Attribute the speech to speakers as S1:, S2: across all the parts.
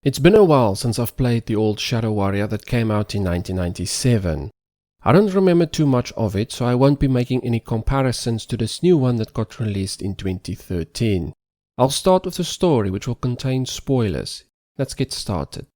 S1: It's been a while since I've played the old Shadow Warrior that came out in 1997. I don't remember too much of it, so I won't be making any comparisons to this new one that got released in 2013. I'll start with the story, which will contain spoilers. Let's get started.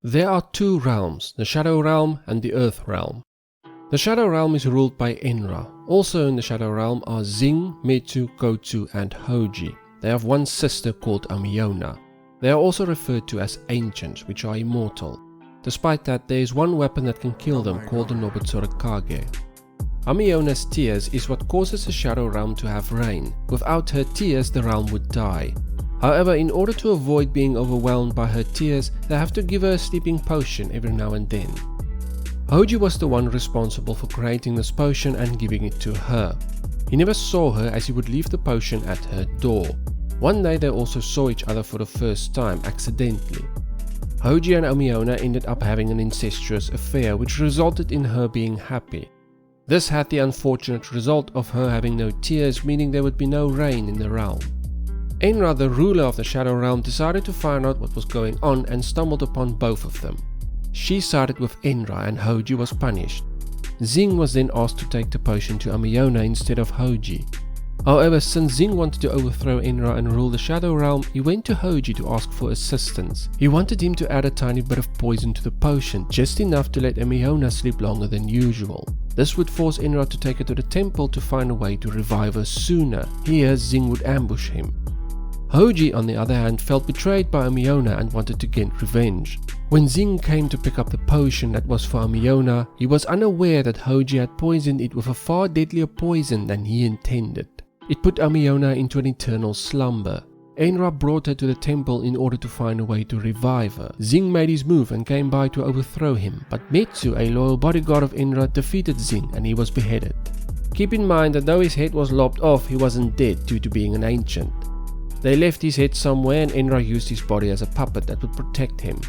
S1: There are two realms, the Shadow Realm and the Earth Realm. The Shadow Realm is ruled by Enra. Also in the Shadow Realm are Xing, Metu, Kotu and Hoji. They have one sister called Amiona. They are also referred to as Ancients, which are immortal. Despite that, there is one weapon that can kill them called the Nobutsurakage. Amiona's tears is what causes the Shadow Realm to have rain. Without her tears, the realm would die. However, in order to avoid being overwhelmed by her tears, they have to give her a sleeping potion every now and then. Hoji was the one responsible for creating this potion and giving it to her. He never saw her as he would leave the potion at her door. One day they also saw each other for the first time, accidentally. Hoji and Amiona ended up having an incestuous affair, which resulted in her being happy. This had the unfortunate result of her having no tears, meaning there would be no rain in the realm. Enra, the ruler of the Shadow Realm, decided to find out what was going on and stumbled upon both of them. She sided with Enra and Hoji was punished. Xing was then asked to take the potion to Amiona instead of Hoji. However, since Xing wanted to overthrow Enra and rule the Shadow Realm, he went to Hoji to ask for assistance. He wanted him to add a tiny bit of poison to the potion, just enough to let Amiona sleep longer than usual. This would force Enra to take her to the temple to find a way to revive her sooner. Here, Xing would ambush him. Hoji, on the other hand, felt betrayed by Amiona and wanted to get revenge. When Xing came to pick up the potion that was for Amiona, he was unaware that Hoji had poisoned it with a far deadlier poison than he intended. It put Amiona into an eternal slumber. Enra brought her to the temple in order to find a way to revive her. Xing made his move and came by to overthrow him, but Metu, a loyal bodyguard of Enra, defeated Xing and he was beheaded. Keep in mind that though his head was lopped off, he wasn't dead due to being an ancient. They left his head somewhere and Enra used his body as a puppet that would protect him.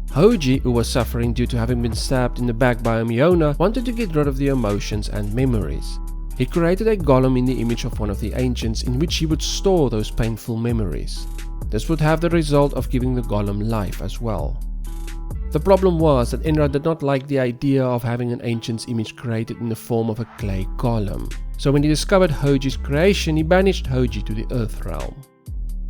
S1: Hoji, who was suffering due to having been stabbed in the back by Amiona, wanted to get rid of the emotions and memories. He created a golem in the image of one of the ancients in which he would store those painful memories. This would have the result of giving the golem life as well. The problem was that Enra did not like the idea of having an ancient's image created in the form of a clay golem. So when he discovered Hoji's creation, he banished Hoji to the Earth Realm.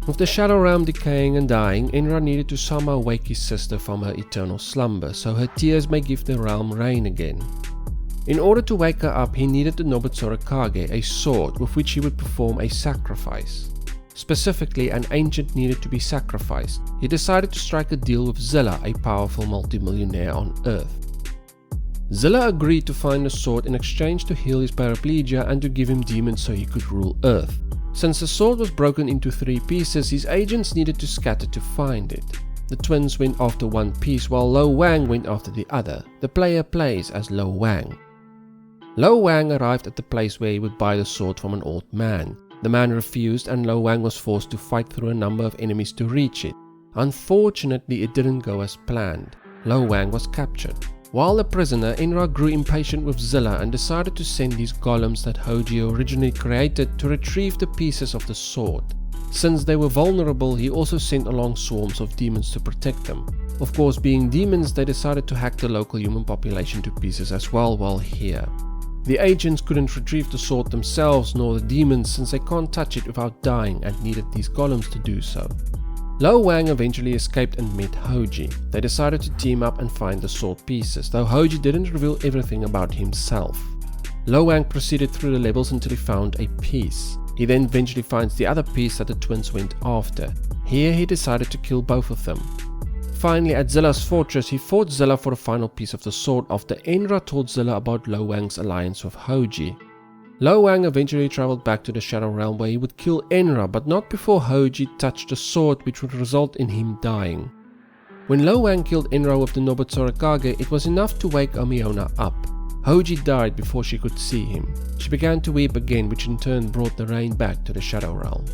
S1: With the Shadow Realm decaying and dying, Enra needed to somehow wake his sister from her eternal slumber, so her tears may give the realm rain again. In order to wake her up, he needed the Nobutsurakage, a sword with which he would perform a sacrifice. Specifically, an ancient needed to be sacrificed. He decided to strike a deal with Zilla, a powerful multimillionaire on Earth. Zilla agreed to find the sword in exchange to heal his paraplegia and to give him demons so he could rule Earth. Since the sword was broken into 3 pieces, his agents needed to scatter to find it. The twins went after one piece while Lo Wang went after the other. The player plays as Lo Wang. Lo Wang arrived at the place where he would buy the sword from an old man. The man refused and Lo Wang was forced to fight through a number of enemies to reach it. Unfortunately, it didn't go as planned. Lo Wang was captured. While a prisoner, Enra grew impatient with Zilla and decided to send these golems that Hoji originally created to retrieve the pieces of the sword. Since they were vulnerable, he also sent along swarms of demons to protect them. Of course, being demons, they decided to hack the local human population to pieces as well while here. The agents couldn't retrieve the sword themselves nor the demons since they can't touch it without dying and needed these golems to do so. Lo Wang eventually escaped and met Hoji. They decided to team up and find the sword pieces, though Hoji didn't reveal everything about himself. Lo Wang proceeded through the levels until he found a piece. He then eventually finds the other piece that the twins went after. Here he decided to kill both of them. Finally, at Zilla's fortress, he fought Zilla for the final piece of the sword after Enra told Zilla about Lo Wang's alliance with Hoji. Lo Wang eventually travelled back to the Shadow Realm where he would kill Enra, but not before Hoji touched the sword, which would result in him dying. When Lo Wang killed Enra with the Nobutsurakage, it was enough to wake Amiona up. Hoji died before she could see him. She began to weep again, which in turn brought the rain back to the Shadow Realm.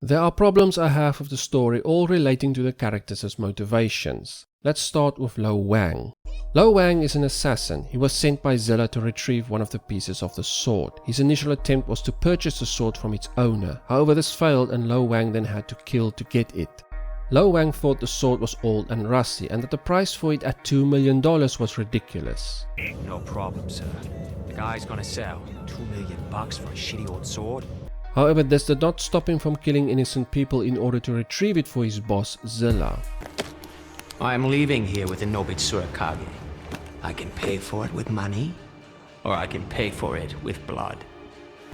S1: There are problems I have with the story, all relating to the characters' motivations. Let's start with Lo Wang. Lo Wang is an assassin. He was sent by Zilla to retrieve one of the pieces of the sword. His initial attempt was to purchase the sword from its owner. However, this failed and Lo Wang then had to kill to get it. Lo Wang thought the sword was old and rusty and that the price for it at $2 million was ridiculous.
S2: No problem, sir. The guy's gonna sell $2 million for a shitty old sword.
S1: However, this did not stop him from killing innocent people in order to retrieve it for his boss, Zilla.
S2: I am leaving here with a Nobit Surakage. I can pay for it with money, or I can pay for it with blood.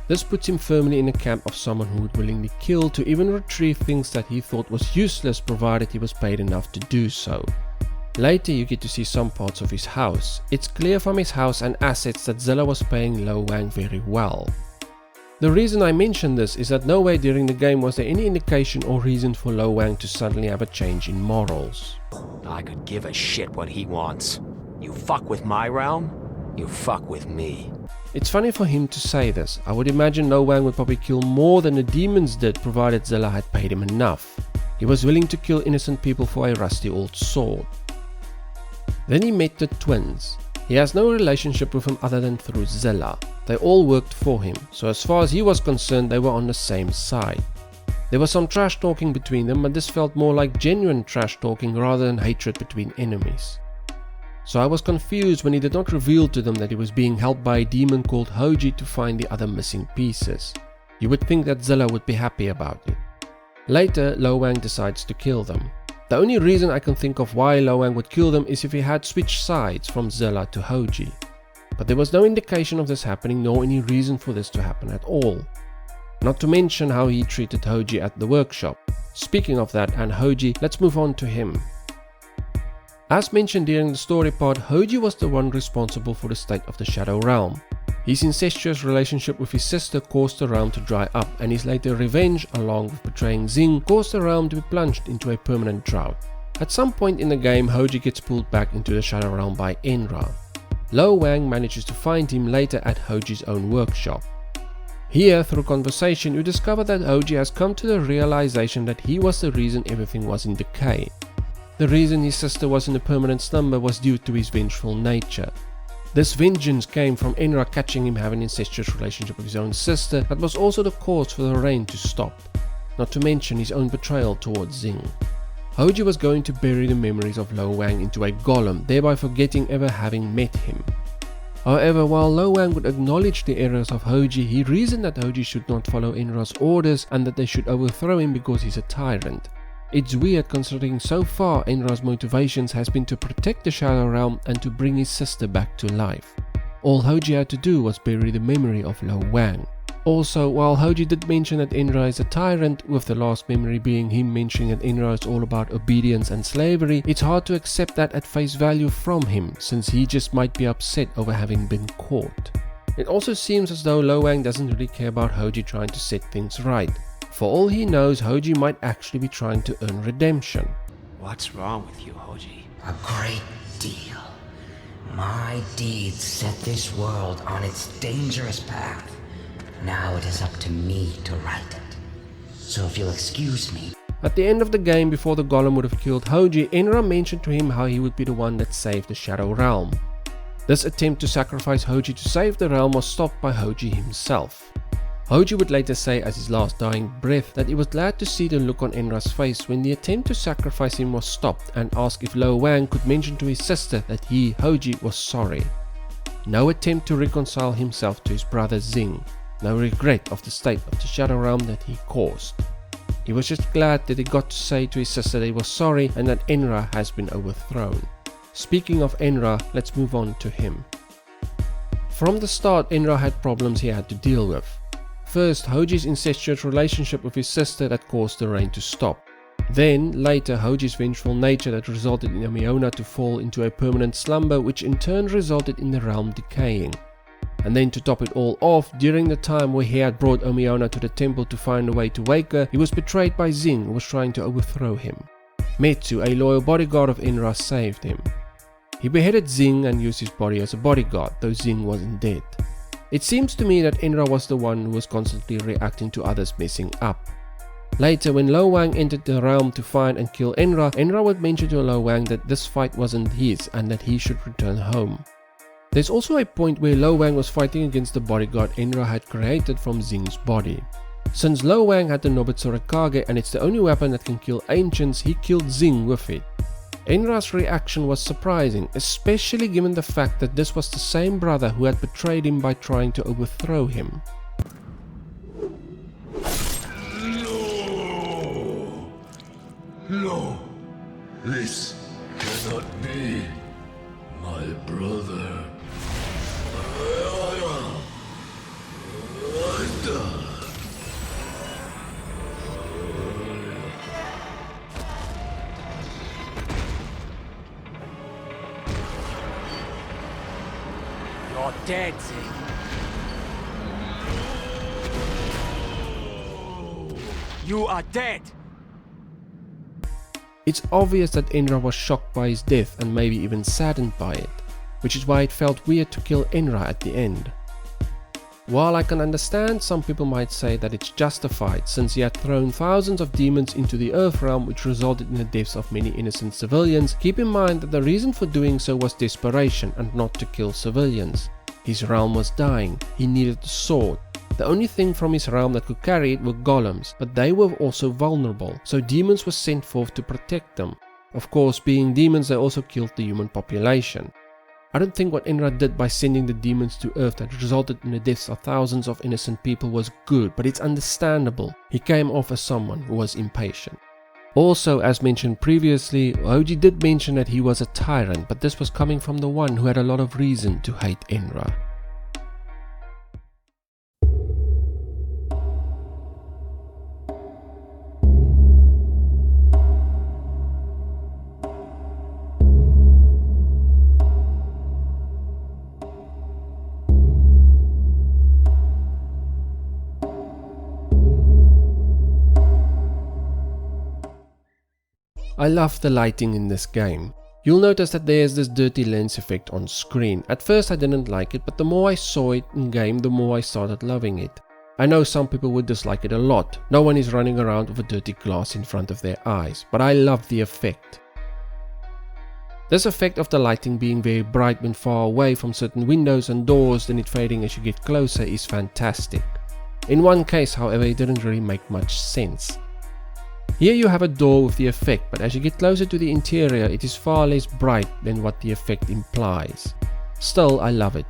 S1: This puts him firmly in the camp of someone who would willingly kill to even retrieve things that he thought was useless provided he was paid enough to do so. Later you get to see some parts of his house. It's clear from his house and assets that Zilla was paying Lo Wang very well. The reason I mention this is that nowhere during the game was there any indication or reason for Lo Wang to suddenly have a change in morals.
S2: I could give a shit what he wants. You fuck with my realm, you fuck with me.
S1: It's funny for him to say this. I would imagine Lo Wang would probably kill more than the demons did provided Zilla had paid him enough. He was willing to kill innocent people for a rusty old sword. Then he met the twins. He has no relationship with them other than through Zilla. They all worked for him, so as far as he was concerned they were on the same side. There was some trash talking between them, but this felt more like genuine trash talking rather than hatred between enemies. So I was confused when he did not reveal to them that he was being helped by a demon called Hoji to find the other missing pieces. You would think that Zilla would be happy about it. Later, Lo Wang decides to kill them. The only reason I can think of why Lo Wang would kill them is if he had switched sides from Zilla to Hoji. But there was no indication of this happening nor any reason for this to happen at all. Not to mention how he treated Hoji at the workshop. Speaking of that and Hoji, let's move on to him. As mentioned during the story part, Hoji was the one responsible for the state of the Shadow Realm. His incestuous relationship with his sister caused the realm to dry up, and his later revenge, along with betraying Xing, caused the realm to be plunged into a permanent drought. At some point in the game, Hoji gets pulled back into the Shadow Realm by Enra. Lo Wang manages to find him later at Hoji's own workshop. Here, through conversation, you discover that Hoji has come to the realization that he was the reason everything was in decay. The reason his sister was in a permanent slumber was due to his vengeful nature. This vengeance came from Enra catching him having an incestuous relationship with his own sister, that was also the cause for the rain to stop, not to mention his own betrayal towards Xing. Hoji was going to bury the memories of Lo Wang into a golem, thereby forgetting ever having met him. However, while Lo Wang would acknowledge the errors of Hoji, he reasoned that Hoji should not follow Enra's orders and that they should overthrow him because he's a tyrant. It's weird considering so far Enra's motivations has been to protect the Shadow Realm and to bring his sister back to life. All Hoji had to do was bury the memory of Lo Wang. Also, while Hoji did mention that Enra is a tyrant, with the last memory being him mentioning that Enra is all about obedience and slavery, it's hard to accept that at face value from him, since he just might be upset over having been caught. It also seems as though Lo Wang doesn't really care about Hoji trying to set things right. For all he knows, Hoji might actually be trying to earn redemption.
S2: What's wrong with you, Hoji?
S3: A great deal. My deeds set this world on its dangerous path. Now it is up to me to right it. So if you'll excuse me.
S1: At the end of the game, before the golem would have killed Hoji, Enra mentioned to him how he would be the one that saved the Shadow Realm. This attempt to sacrifice Hoji to save the realm was stopped by Hoji himself. Hoji would later say as his last dying breath that he was glad to see the look on Enra's face when the attempt to sacrifice him was stopped, and asked if Lo Wang could mention to his sister that he, Hoji, was sorry. No attempt to reconcile himself to his brother Xing. No regret of the state of the Shadow Realm that he caused. He was just glad that he got to say to his sister that he was sorry and that Enra has been overthrown. Speaking of Enra, let's move on to him. From the start, Enra had problems he had to deal with. First, Hoji's incestuous relationship with his sister that caused the rain to stop. Then, later, Hoji's vengeful nature that resulted in Omiona to fall into a permanent slumber, which in turn resulted in the realm decaying. And then to top it all off, during the time where he had brought Omiona to the temple to find a way to wake her, he was betrayed by Xing, who was trying to overthrow him. Metsu, a loyal bodyguard of Enra, saved him. He beheaded Xing and used his body as a bodyguard, though Xing wasn't dead. It seems to me that Enra was the one who was constantly reacting to others messing up. Later, when Lo Wang entered the realm to find and kill Enra, Enra would mention to Lo Wang that this fight wasn't his and that he should return home. There's also a point where Lo Wang was fighting against the bodyguard Enra had created from Xing's body. Since Lo Wang had the Nobitsura Kage and it's the only weapon that can kill ancients, he killed Xing with it. Enra's reaction was surprising, especially given the fact that this was the same brother who had betrayed him by trying to overthrow him.
S4: No, this cannot be, my brother.
S2: You're dead, Xing. You are dead!
S1: It's obvious that Enra was shocked by his death and maybe even saddened by it, which is why it felt weird to kill Enra at the end. While I can understand some people might say that it's justified since he had thrown thousands of demons into the Earth realm which resulted in the deaths of many innocent civilians, keep in mind that the reason for doing so was desperation and not to kill civilians. His realm was dying, he needed a sword. The only thing from his realm that could carry it were golems, but they were also vulnerable, so demons were sent forth to protect them. Of course, being demons, they also killed the human population. I don't think what Enra did by sending the demons to Earth that resulted in the deaths of thousands of innocent people was good, but it's understandable. He came off as someone who was impatient. Also, as mentioned previously, Hoji did mention that he was a tyrant, but this was coming from the one who had a lot of reason to hate Enra. I love the lighting in this game. You'll notice that there's this dirty lens effect on screen. At first I didn't like it, but the more I saw it in game, the more I started loving it. I know some people would dislike it a lot. No one is running around with a dirty glass in front of their eyes, but I love the effect. This effect of the lighting being very bright when far away from certain windows and doors, then it fading as you get closer, is fantastic. In one case, however, it didn't really make much sense. Here you have a door with the effect, but as you get closer to the interior, it is far less bright than what the effect implies. Still, I love it.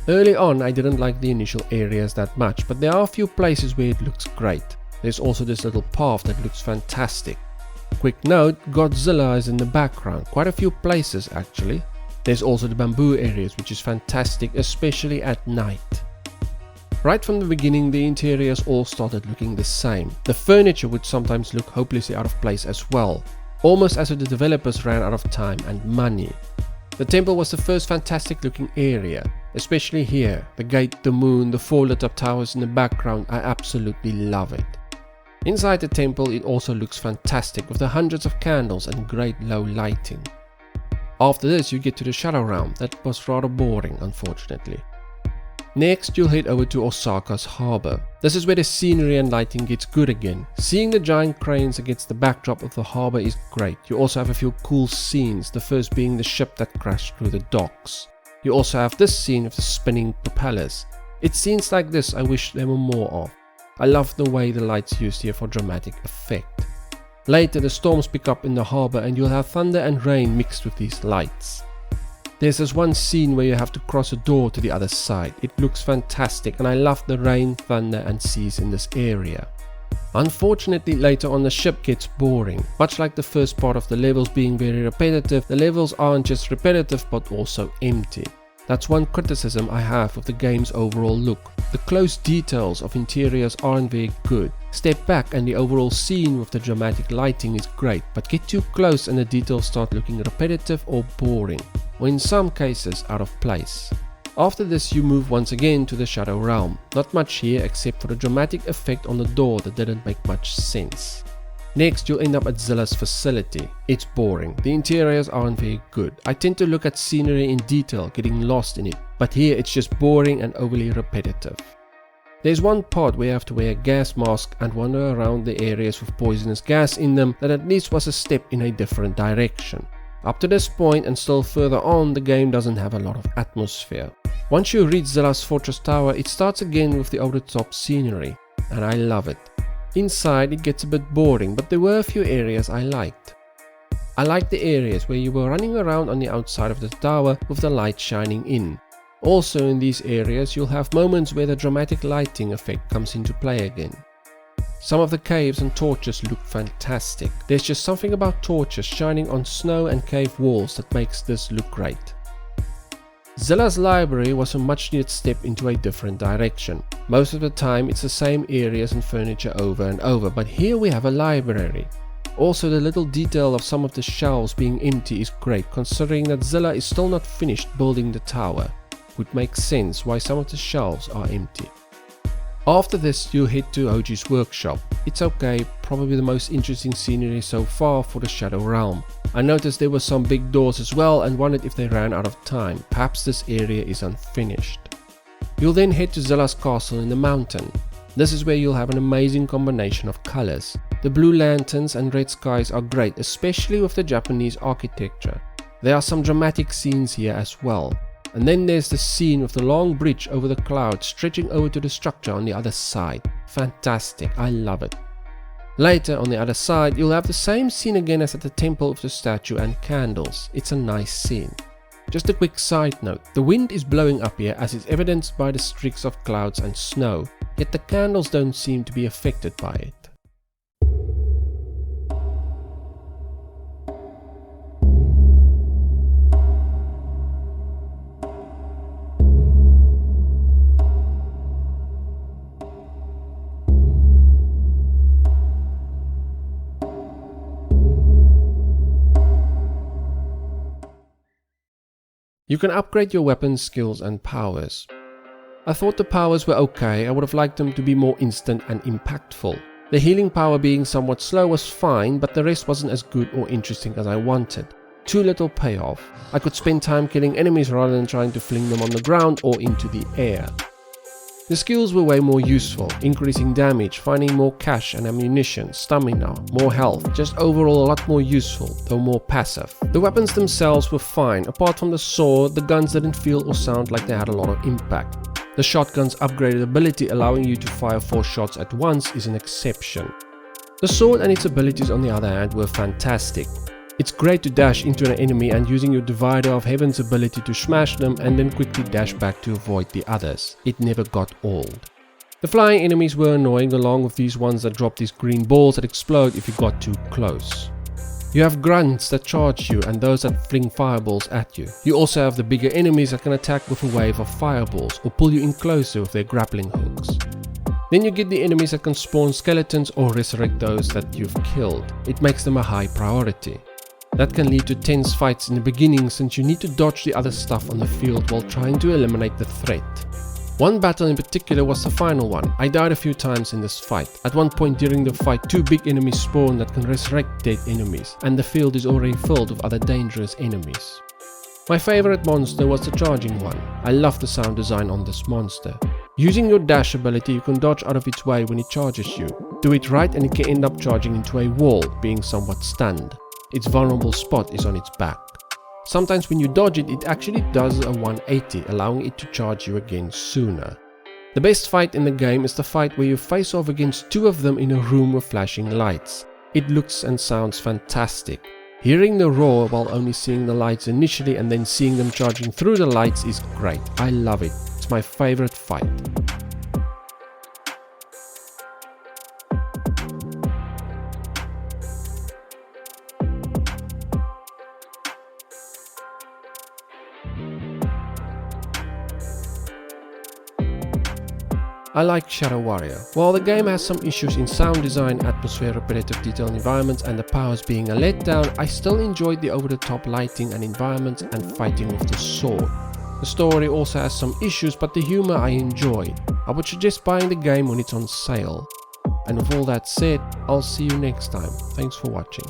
S1: Early on, I didn't like the initial areas that much, but there are a few places where it looks great. There's also this little path that looks fantastic. Quick note, Godzilla is in the background, quite a few places actually. There's also the bamboo areas, which is fantastic, especially at night. Right from the beginning, the interiors all started looking the same. The furniture would sometimes look hopelessly out of place as well, almost as if the developers ran out of time and money. The temple was the first fantastic looking area, especially here. The gate, the moon, the 4 lit up towers in the background, I absolutely love it. Inside the temple it also looks fantastic with the hundreds of candles and great low lighting. After this you get to the Shadow Realm. That was rather boring, unfortunately. Next you'll head over to Osaka's harbor. This is where the scenery and lighting gets good again. Seeing the giant cranes against the backdrop of the harbor is great. You also have a few cool scenes, the first being the ship that crashed through the docks. You also have this scene of the spinning propellers. It's scenes like this I wish there were more of. I love the way the lights used here for dramatic effect. Later the storms pick up in the harbor and you'll have thunder and rain mixed with these lights. There's this one scene where you have to cross a door to the other side. It looks fantastic and I love the rain, thunder and seas in this area. Unfortunately, later on the ship gets boring. Much like the first part of the levels being very repetitive, the levels aren't just repetitive but also empty. That's one criticism I have of the game's overall look. The close details of interiors aren't very good. Step back and the overall scene with the dramatic lighting is great, but get too close and the details start looking repetitive or boring, or in some cases out of place. After this you move once again to the Shadow Realm. Not much here except for the dramatic effect on the door that didn't make much sense. Next you'll end up at Zilla's facility. It's boring, the interiors aren't very good. I tend to look at scenery in detail, getting lost in it, but here it's just boring and overly repetitive. There's one part where you have to wear a gas mask and wander around the areas with poisonous gas in them that at least was a step in a different direction. Up to this point and still further on, the game doesn't have a lot of atmosphere. Once you reach Zilla's fortress tower, it starts again with the over-the-top scenery, and I love it. Inside it gets a bit boring, but there were a few areas I liked. I liked the areas where you were running around on the outside of the tower with the light shining in. Also in these areas you'll have moments where the dramatic lighting effect comes into play again. Some of the caves and torches look fantastic. There's just something about torches shining on snow and cave walls that makes this look great. Zilla's library was a much needed step into a different direction. Most of the time it's the same areas and furniture over and over, but here we have a library. Also the little detail of some of the shelves being empty is great, considering that Zilla is still not finished building the tower. Would make sense why some of the shelves are empty. After this you head to Hoji's workshop. It's okay, probably the most interesting scenery so far for the Shadow Realm. I noticed there were some big doors as well and wondered if they ran out of time. Perhaps this area is unfinished. You'll then head to Zilla's castle in the mountain. This is where you'll have an amazing combination of colors. The blue lanterns and red skies are great, especially with the Japanese architecture. There are some dramatic scenes here as well. And then there's the scene with the long bridge over the clouds stretching over to the structure on the other side. Fantastic, I love it. Later on the other side you'll have the same scene again as at the temple of the statue and candles. It's a nice scene. Just a quick side note, the wind is blowing up here as is evidenced by the streaks of clouds and snow, yet the candles don't seem to be affected by it. You can upgrade your weapons, skills and powers. I thought the powers were okay, I would have liked them to be more instant and impactful. The healing power being somewhat slow was fine, but the rest wasn't as good or interesting as I wanted. Too little payoff. I could spend time killing enemies rather than trying to fling them on the ground or into the air. The skills were way more useful, increasing damage, finding more cash and ammunition, stamina, more health, just overall a lot more useful, though more passive. The weapons themselves were fine, apart from the sword, the guns didn't feel or sound like they had a lot of impact. The shotgun's upgraded ability allowing you to fire 4 shots at once is an exception. The sword and its abilities on the other hand were fantastic. It's great to dash into an enemy and using your Divider of Heaven's ability to smash them and then quickly dash back to avoid the others. It never got old. The flying enemies were annoying along with these ones that drop these green balls that explode if you got too close. You have grunts that charge you and those that fling fireballs at you. You also have the bigger enemies that can attack with a wave of fireballs or pull you in closer with their grappling hooks. Then you get the enemies that can spawn skeletons or resurrect those that you've killed. It makes them a high priority. That can lead to tense fights in the beginning since you need to dodge the other stuff on the field while trying to eliminate the threat. One battle in particular was the final one. I died a few times in this fight. At one point during the fight 2 big enemies spawn that can resurrect dead enemies, and the field is already filled with other dangerous enemies. My favorite monster was the charging one. I love the sound design on this monster. Using your dash ability you can dodge out of its way when it charges you. Do it right and it can end up charging into a wall, being somewhat stunned. Its vulnerable spot is on its back. Sometimes when you dodge it, it actually does a 180, allowing it to charge you again sooner. The best fight in the game is the fight where you face off against 2 of them in a room with flashing lights. It looks and sounds fantastic. Hearing the roar while only seeing the lights initially and then seeing them charging through the lights is great. I love it. It's my favorite fight. I like Shadow Warrior. While the game has some issues in sound design, atmosphere, repetitive detailed environments and the powers being a letdown, I still enjoyed the over-the-top lighting and environments and fighting with the sword. The story also has some issues, but the humor I enjoyed. I would suggest buying the game when it's on sale. And with all that said, I'll see you next time. Thanks for watching.